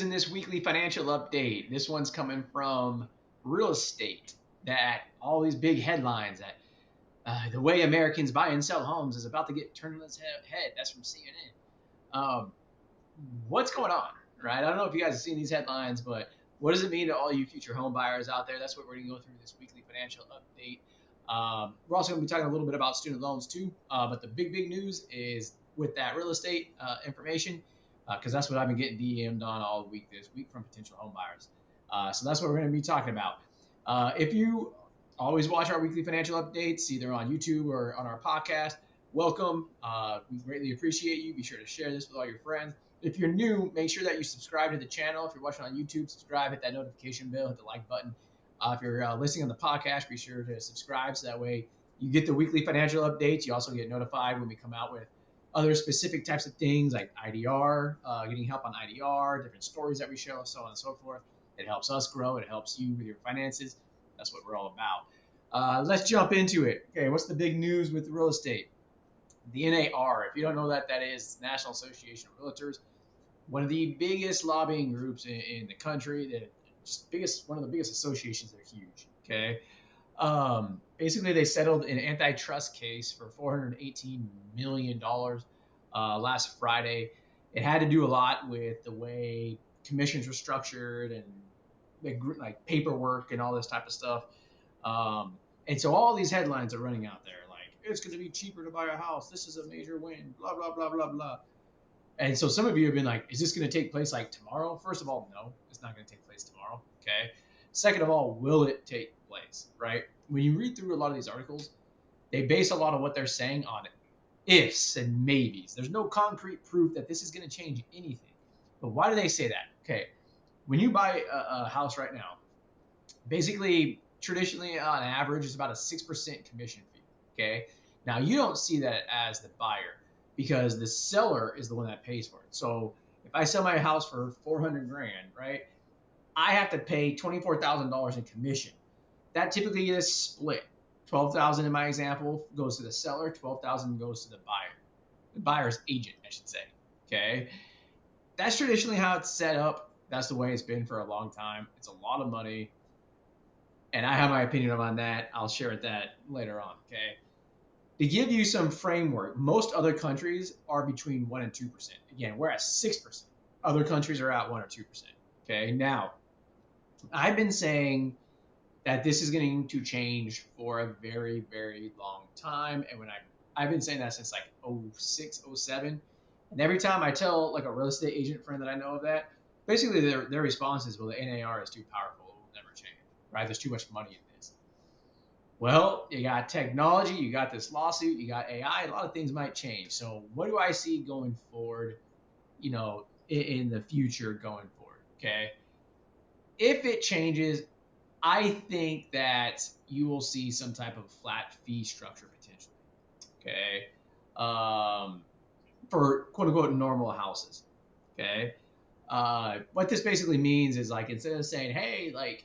In this weekly financial update. This one's coming from real estate. That all these big headlines that the way Americans buy and sell homes is about to get turned on its head. That's from CNN. What's going on, right? I don't know if you guys have seen these headlines, but what does it mean to all you future home buyers out there? That's what we're going to go through this weekly financial update. We're also going to be talking a little bit about student loans too. But the big news is with that real estate information, because that's what I've been getting DM'd on all week this week from potential home buyers. So that's what we're going to be talking about. If you always watch our weekly financial updates, either on YouTube or on our podcast, welcome. We greatly appreciate you. Be sure to share this with all your friends. If you're new, make sure that you subscribe to the channel. If you're watching on YouTube, subscribe, hit that notification bell, hit the like button. If you're listening on the podcast, be sure to subscribe so that way you get the weekly financial updates. You also get notified when we come out with other specific types of things like IDR, getting help on IDR, different stories that we show, so on and so forth. It helps us grow. It helps you with your finances. That's what we're all about. Let's jump into it. Okay, what's the big news with real estate? The NAR, if you don't know what that is, National Association of Realtors, one of the biggest lobbying groups in the country. One of the biggest associations. They're huge. Okay. Basically, they settled an antitrust case for $418 million last Friday. It had to do a lot with the way commissions were structured and like paperwork and all this type of stuff. And so all these headlines are running out there like it's going to be cheaper to buy a house. This is a major win. Blah blah blah blah blah. And so some of you have been like, is this going to take place like tomorrow? First of all, no, it's not going to take place tomorrow. Okay. Second of all, will it take place? Right. When you read through a lot of these articles, they base a lot of what they're saying on ifs and maybes. There's no concrete proof that this is going to change anything. But why do they say that? Okay. When you buy a house right now, basically, traditionally on average, it's about a 6% commission fee. Okay. Now, you don't see that as the buyer because the seller is the one that pays for it. So if I sell my house for 400 grand, right, I have to pay $24,000 in commission. That typically is split. 12,000 in my example goes to the seller, 12,000 goes to the buyer's agent, I should say. Okay. That's traditionally how it's set up. That's the way it's been for a long time. It's a lot of money and I have my opinion on that. I'll share that later on. Okay. To give you some framework, most other countries are between 1% and 2%. Again, we're at 6%. Other countries are at 1% or 2%. Okay. Now, I've been saying that this is going to change for a very long time. And I've been saying that since like 06, 07. And every time I tell like a real estate agent friend that I know of that, basically their response is, well, the NAR is too powerful. It will never change, right? There's too much money in this. Well, you got technology, you got this lawsuit, you got AI, a lot of things might change. So what do I see going forward, in the future going forward? Okay. If it changes, I think that you will see some type of flat fee structure potentially. Okay. For quote unquote normal houses. Okay. What this basically means is like instead of saying, hey, like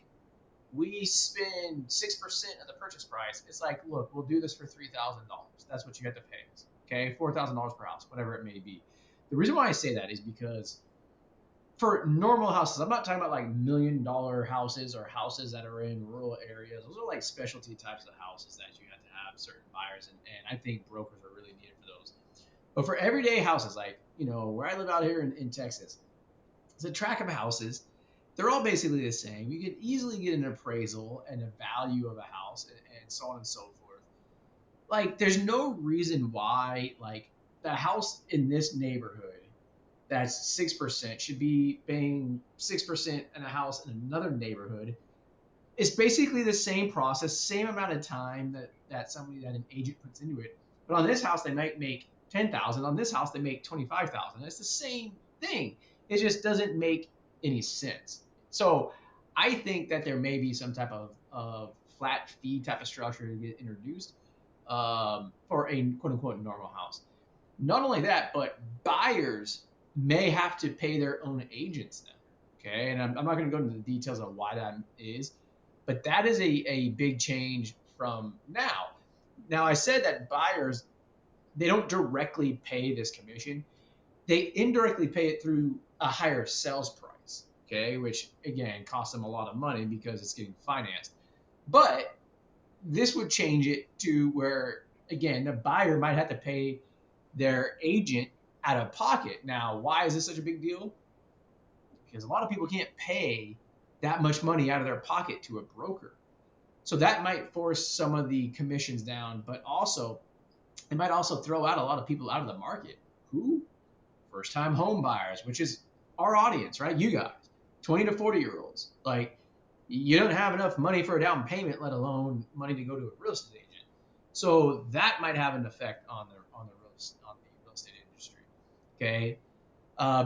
we spend 6% of the purchase price. It's like, look, we'll do this for $3,000. That's what you have to pay us. Okay, $4,000 per house, whatever it may be. The reason why I say that is because for normal houses, I'm not talking about like $1 million houses or houses that are in rural areas. Those are like specialty types of houses that you have to have certain buyers, and I think brokers are really needed for those. But for everyday houses, like where I live out here in Texas, it's a tract of houses. They're all basically the same. You could easily get an appraisal and a value of a house and so on and so forth. Like, there's no reason why, like, the house in this neighborhood that's 6% should be paying 6% in a house in another neighborhood. It's basically the same process, same amount of time that an agent puts into it. But on this house, they might make 10,000. On this house, they make 25,000. It's the same thing. It just doesn't make any sense. So I think that there may be some type of flat fee type of structure to get introduced for a quote unquote normal house. Not only that, but buyers may have to pay their own agents now. Okay, and I'm not going to go into the details of why that is, but that is a big change from now. Now, I said that buyers, they don't directly pay this commission. They indirectly pay it through a higher sales price. okay, which again costs them a lot of money because it's getting financed. But this would change it to where, again, the buyer might have to pay their agent out of pocket. Now, why is this such a big deal? Because a lot of people can't pay that much money out of their pocket to a broker. So that might force some of the commissions down, but also it might also throw out a lot of people out of the market. Who? First time home buyers, which is our audience, right? You guys, 20 to 40 year olds. Like, you don't have enough money for a down payment, let alone money to go to a real estate agent. So that might have an effect on the real estate industry. Okay,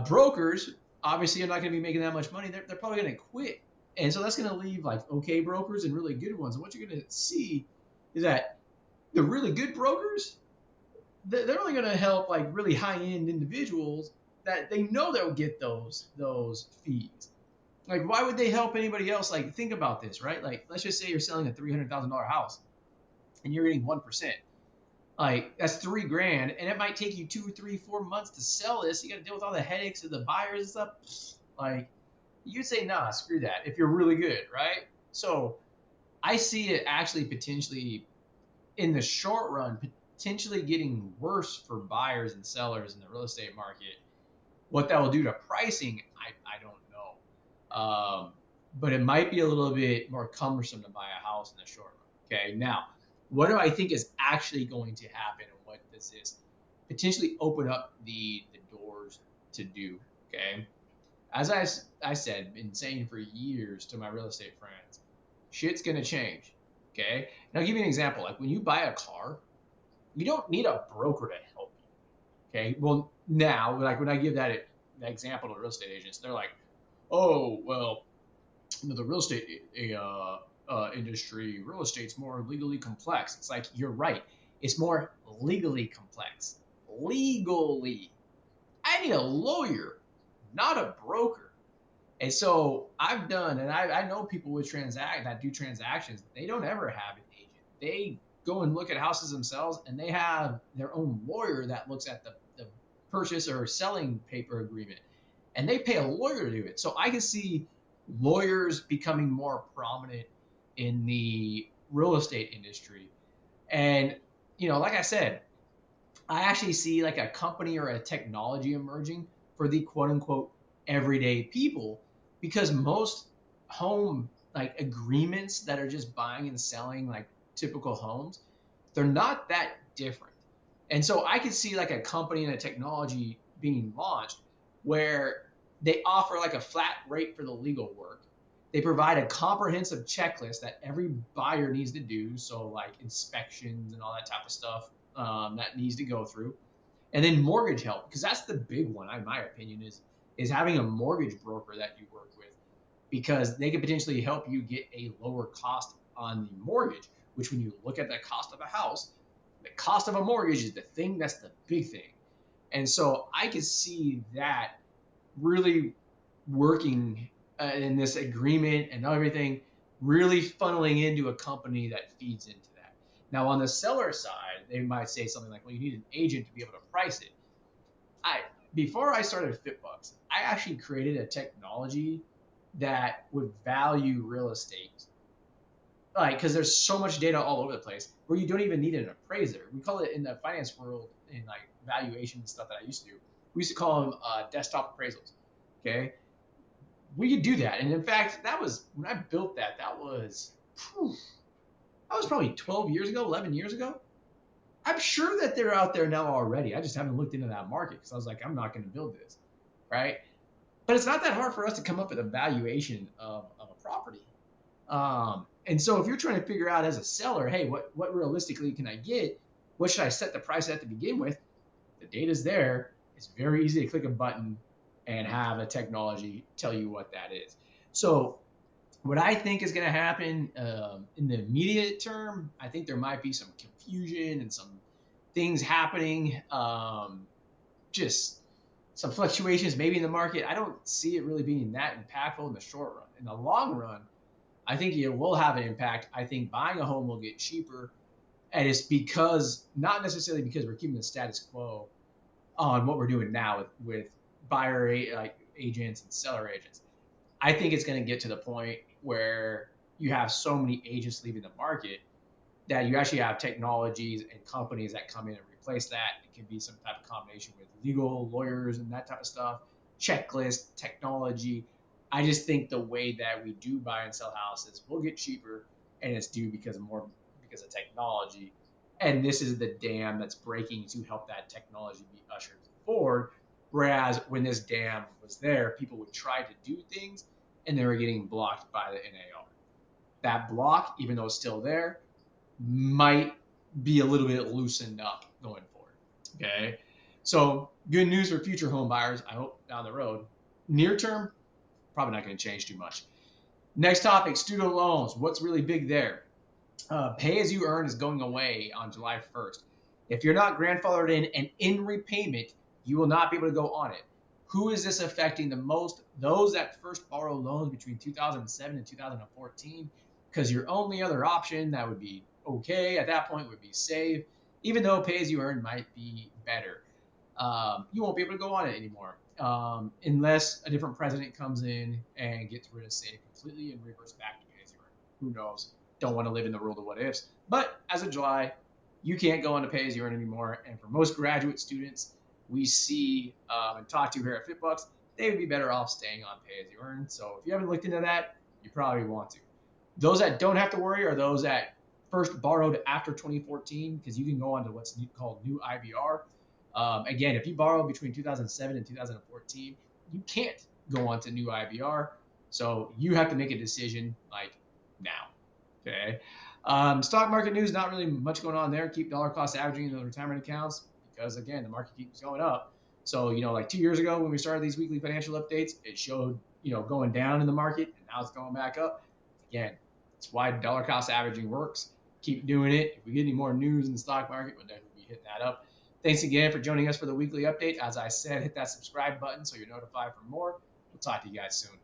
brokers obviously are not going to be making that much money. They're probably going to quit, and so that's going to leave like okay brokers and really good ones. And what you're going to see is that the really good brokers, they're only going to help like really high end individuals that they know they'll get those fees. Like, why would they help anybody else? Like, think about this, right? Like, let's just say you're selling a $300,000 house and you're getting 1%. Like, that's 3 grand, and it might take you 2, 3, 4 months to sell this. You got to deal with all the headaches of the buyers and stuff. Like, you'd say, nah, screw that if you're really good, right? So, I see it actually potentially in the short run, potentially getting worse for buyers and sellers in the real estate market. What that will do to pricing, I don't know. But it might be a little bit more cumbersome to buy a house in the short run. Okay, now what do I think is actually going to happen, and what does this potentially open up the doors to do? Okay, as I said, been saying for years to my real estate friends, shit's gonna change. Okay, now I'll give you an example. Like when you buy a car, you don't need a broker to help you. Okay, well now, like when I give that example to real estate agents, they're like, oh well, the real estate industry, real estate's more legally complex. It's like, you're right. It's more legally complex. Legally. I need a lawyer, not a broker. And so I've done, and I know people with transact that do transactions. They don't ever have an agent. They go and look at houses themselves, and they have their own lawyer that looks at the purchase or selling paper agreement, and they pay a lawyer to do it. So I can see lawyers becoming more prominent in the real estate industry. And, like I said, I actually see like a company or a technology emerging for the quote unquote everyday people, because most home like agreements that are just buying and selling like typical homes, they're not that different. And so I could see like a company and a technology being launched where they offer like a flat rate for the legal work. They provide a comprehensive checklist that every buyer needs to do. So, like inspections and all that type of stuff that needs to go through. And then mortgage help, because that's the big one, in my opinion, is having a mortgage broker that you work with, because they could potentially help you get a lower cost on the mortgage, which when you look at the cost of a house, the cost of a mortgage is the thing that's the big thing. And so I could see that really working in this agreement and everything, really funneling into a company that feeds into that. Now, on the seller side, they might say something like, well, you need an agent to be able to price it. I Before I started FitBUX, I actually created a technology that would value real estate, like because there's so much data all over the place where you don't even need an appraiser. We call it in the finance world, in like valuation and stuff that I used to do, we used to call them desktop appraisals. Okay, we could do that, and in fact, that was when I built that. Whew, that was probably 12 years ago, 11 years ago. I'm sure that they're out there now already. I just haven't looked into that market because I was like, I'm not going to build this, right? But it's not that hard for us to come up with a valuation of a property. And so if you're trying to figure out as a seller, hey, what realistically can I get? What should I set the price at to begin with? The data's there. It's very easy to click a button and have a technology tell you what that is. So what I think is going to happen in the immediate term, I think there might be some confusion and some things happening, just some fluctuations maybe in the market. I don't see it really being that impactful in the short run. In the long run, I think it will have an impact. I think buying a home will get cheaper, and it's because not necessarily because we're keeping the status quo on what we're doing now with buyer like agents and seller agents. I think it's going to get to the point where you have so many agents leaving the market that you actually have technologies and companies that come in and replace that. It can be some type of combination with legal lawyers and that type of stuff, checklist, technology. I just think the way that we do buy and sell houses will get cheaper, and it's due because of technology. And this is the dam that's breaking to help that technology be ushered forward. Whereas when this dam was there, people would try to do things and they were getting blocked by the NAR. That block, even though it's still there, might be a little bit loosened up going forward. Okay. So good news for future home buyers, I hope down the road. Near term, probably not going to change too much. Next topic, student loans. What's really big there? Pay as you earn is going away on July 1st. If you're not grandfathered in and in repayment, you will not be able to go on it. Who is this affecting the most? Those that first borrow loans between 2007 and 2014, because your only other option that would be okay at that point would be save, even though pay as you earn might be better. You won't be able to go on it anymore unless a different president comes in and gets rid of save completely and reverts back to pay as you earn. Who knows? Don't want to live in the world of what ifs. But as of July, you can't go on to pay as you earn anymore. And for most graduate students we see and talk to here at FitBUX, they would be better off staying on pay as you earn. So if you haven't looked into that, you probably want to. Those that don't have to worry are those that first borrowed after 2014, because you can go on to what's called new IBR. Again, if you borrow between 2007 and 2014, you can't go on to new IBR. So you have to make a decision like now. Okay. Stock market news, not really much going on there. Keep dollar cost averaging in the retirement accounts because, again, the market keeps going up. So, like 2 years ago when we started these weekly financial updates, it showed, going down in the market, and now it's going back up. Again, that's why dollar cost averaging works. Keep doing it. If we get any more news in the stock market, we'll definitely be hitting that up. Thanks again for joining us for the weekly update. As I said, hit that subscribe button so you're notified for more. We'll talk to you guys soon.